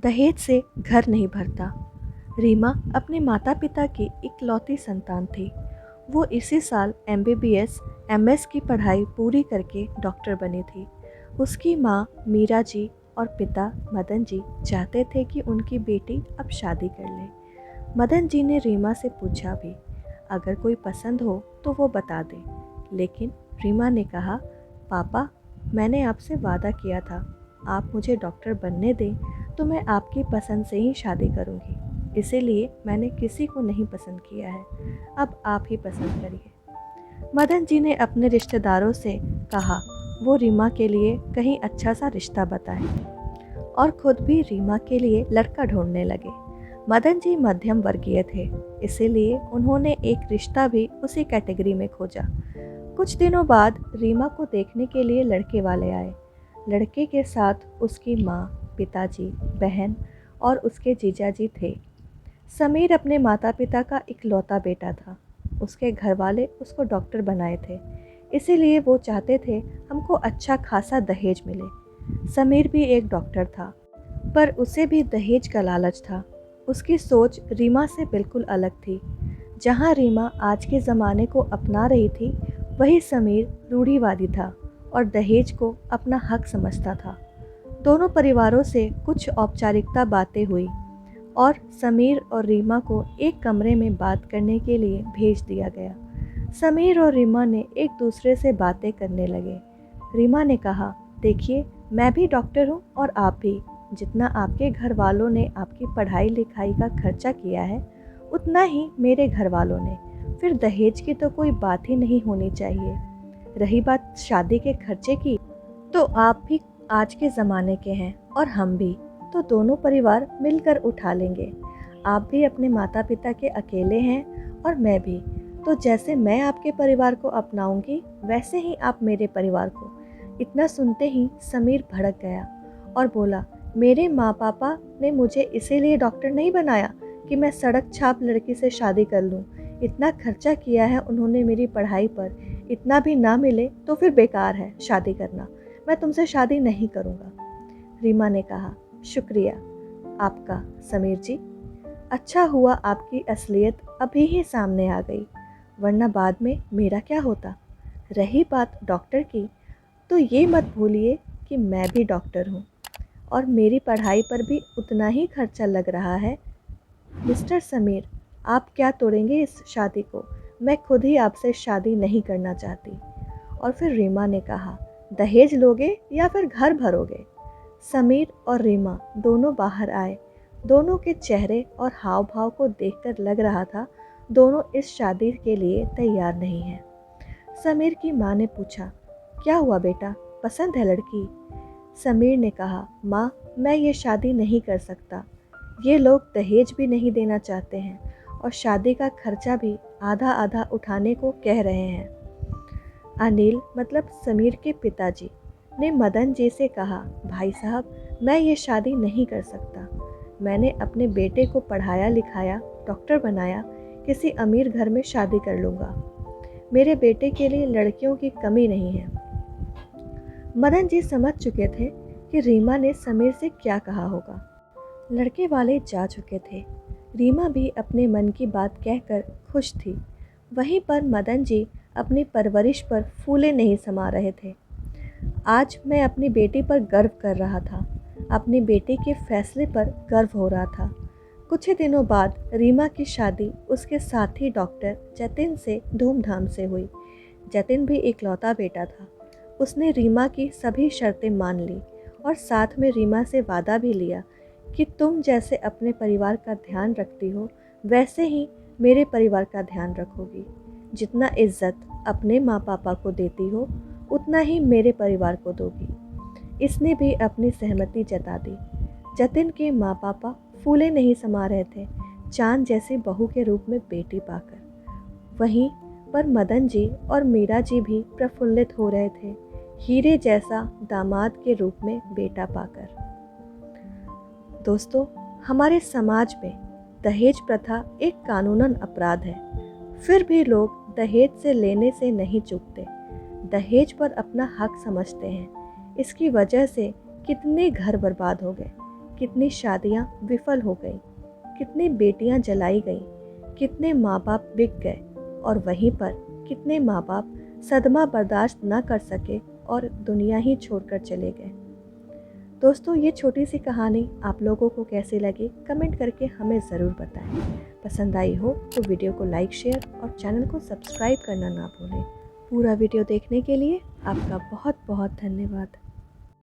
दहेज से घर नहीं भरता। रीमा अपने माता पिता की इकलौती संतान थी। वो इसी साल MBBS MS की पढ़ाई पूरी करके डॉक्टर बनी थी। उसकी माँ मीरा जी और पिता मदन जी चाहते थे कि उनकी बेटी अब शादी कर ले। मदन जी ने रीमा से पूछा भी, अगर कोई पसंद हो तो वो बता दे। लेकिन रीमा ने कहा, पापा, मैंने आपसे वादा किया था, आप मुझे डॉक्टर बनने दें तो मैं आपकी पसंद से ही शादी करूंगी। इसीलिए मैंने किसी को नहीं पसंद किया है, अब आप ही पसंद करिए। मदन जी ने अपने रिश्तेदारों से कहा वो रीमा के लिए कहीं अच्छा सा रिश्ता बताएं और खुद भी रीमा के लिए लड़का ढूंढने लगे। मदन जी मध्यम वर्गीय थे, इसीलिए उन्होंने एक रिश्ता भी उसी कैटेगरी में खोजा। कुछ दिनों बाद रीमा को देखने के लिए लड़के वाले आए। लड़के के साथ उसकी माँ, पिताजी, बहन और उसके जीजाजी थे। समीर अपने माता पिता का इकलौता बेटा था। उसके घर वाले उसको डॉक्टर बनाए थे, इसीलिए वो चाहते थे हमको अच्छा खासा दहेज मिले। समीर भी एक डॉक्टर था, पर उसे भी दहेज का लालच था। उसकी सोच रीमा से बिल्कुल अलग थी। जहाँ रीमा आज के ज़माने को अपना रही थी, वही समीर रूढ़िवादी था और दहेज को अपना हक समझता था। दोनों परिवारों से कुछ औपचारिकता बातें हुई और समीर और रीमा को एक कमरे में बात करने के लिए भेज दिया गया। समीर और रीमा ने एक दूसरे से बातें करने लगे। रीमा ने कहा, देखिए, मैं भी डॉक्टर हूँ और आप भी। जितना आपके घर वालों ने आपकी पढ़ाई लिखाई का खर्चा किया है, उतना ही मेरे घर वालों ने। फिर दहेज की तो कोई बात ही नहीं होनी चाहिए। रही बात शादी के खर्चे की, तो आप भी आज के ज़माने के हैं और हम भी, तो दोनों परिवार मिलकर उठा लेंगे। आप भी अपने माता पिता के अकेले हैं और मैं भी, तो जैसे मैं आपके परिवार को अपनाऊंगी वैसे ही आप मेरे परिवार को। इतना सुनते ही समीर भड़क गया और बोला, मेरे माँ पापा ने मुझे इसीलिए डॉक्टर नहीं बनाया कि मैं सड़क छाप लड़की से शादी कर लूँ। इतना खर्चा किया है उन्होंने मेरी पढ़ाई पर, इतना भी ना मिले तो फिर बेकार है शादी करना। मैं तुमसे शादी नहीं करूँगा। रीमा ने कहा, शुक्रिया आपका समीर जी। अच्छा हुआ आपकी असलियत अभी ही सामने आ गई, वरना बाद में मेरा क्या होता। रही बात डॉक्टर की, तो ये मत भूलिए कि मैं भी डॉक्टर हूँ और मेरी पढ़ाई पर भी उतना ही खर्चा लग रहा है। मिस्टर समीर, आप क्या तोड़ेंगे इस शादी को? मैं खुद ही आपसे शादी नहीं करना चाहती। और फिर रीमा ने कहा, दहेज लोगे या फिर घर भरोगे? समीर और रीमा दोनों बाहर आए। दोनों के चेहरे और हाव भाव को देखकर लग रहा था दोनों इस शादी के लिए तैयार नहीं हैं। समीर की माँ ने पूछा, क्या हुआ बेटा, पसंद है लड़की? समीर ने कहा, माँ, मैं ये शादी नहीं कर सकता। ये लोग दहेज भी नहीं देना चाहते हैं और शादी का खर्चा भी आधा आधा उठाने को कह रहे हैं। अनिल, मतलब समीर के पिताजी, ने मदन जी से कहा, भाई साहब, मैं ये शादी नहीं कर सकता। मैंने अपने बेटे को पढ़ाया लिखाया, डॉक्टर बनाया, किसी अमीर घर में शादी कर लूँगा। मेरे बेटे के लिए लड़कियों की कमी नहीं है। मदन जी समझ चुके थे कि रीमा ने समीर से क्या कहा होगा। लड़के वाले जा चुके थे। रीमा भी अपने मन की बात कहकर खुश थी। वहीं पर मदन जी अपनी परवरिश पर फूले नहीं समा रहे थे। आज मैं अपनी बेटी पर गर्व कर रहा था, अपनी बेटी के फैसले पर गर्व हो रहा था। कुछ ही दिनों बाद रीमा की शादी उसके साथी डॉक्टर जतिन से धूमधाम से हुई। जतिन भी इकलौता बेटा था। उसने रीमा की सभी शर्तें मान ली और साथ में रीमा से वादा भी लिया कि तुम जैसे अपने परिवार का ध्यान रखती हो, वैसे ही मेरे परिवार का ध्यान रखोगी। जितना इज्जत अपने माँ पापा को देती हो, उतना ही मेरे परिवार को दोगी। इसने भी अपनी सहमति जता दी। जतिन के माँ पापा फूले नहीं समा रहे थे चांद जैसी बहू के रूप में बेटी पाकर। वहीं पर मदन जी और मीरा जी भी प्रफुल्लित हो रहे थे, हीरे जैसा दामाद के रूप में बेटा पाकर। दोस्तों, हमारे समाज में दहेज प्रथा एक कानूनन अपराध है, फिर भी लोग दहेज से लेने से नहीं चूकते। दहेज पर अपना हक समझते हैं। इसकी वजह से कितने घर बर्बाद हो गए, कितनी शादियां विफल हो गईं, कितनी बेटियां जलाई गईं, कितने माँ बाप बिक गए और वहीं पर कितने माँ बाप सदमा बर्दाश्त न कर सके और दुनिया ही छोड़कर चले गए। दोस्तों, ये छोटी सी कहानी आप लोगों को कैसी लगी कमेंट करके हमें ज़रूर बताएं। पसंद आई हो तो वीडियो को लाइक, शेयर और चैनल को सब्सक्राइब करना ना भूलें। पूरा वीडियो देखने के लिए आपका बहुत बहुत धन्यवाद।